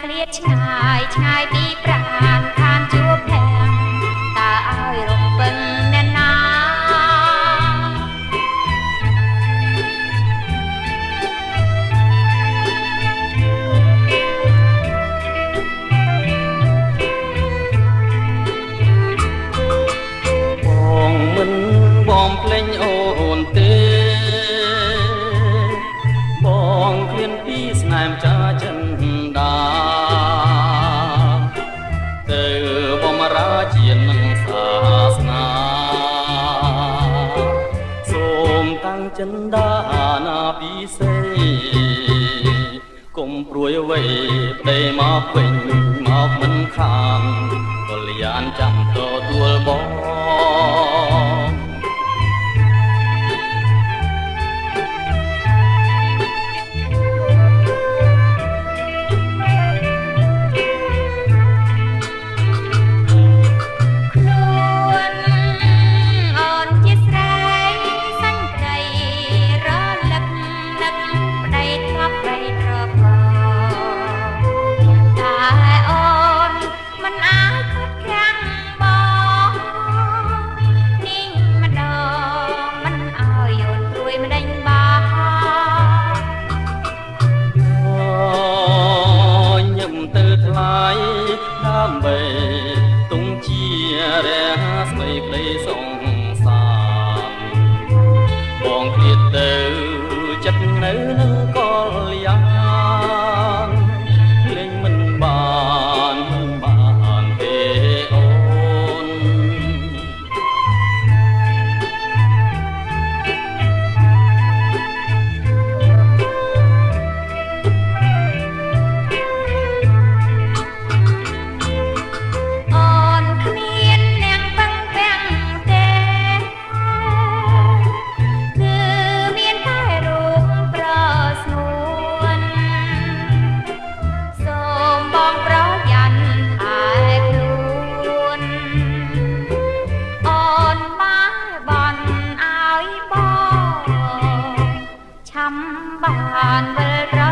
เกลียดชายชายปีปราณทานจูบแทงตาอ้ายรมเปิงแน่นนาបងមិនបងភ្លេងអូនទេបងឃ្លានពីស្នេហ៍ចាចិនដាទៅបំរាជានឹងសាសនាសូមតាំងចិនដាណាពិសេសកុំព្រួយអ្វីប្តីមកវិញមកមិនខានកល្យានចាំទទួលបងដើម្បីទុំជារះស្មីក្តីសង្សារបងឃ្លាតទៅចិត្តនៅនឹងកល្យានលេងមិនបានទេអូនបានវិលរ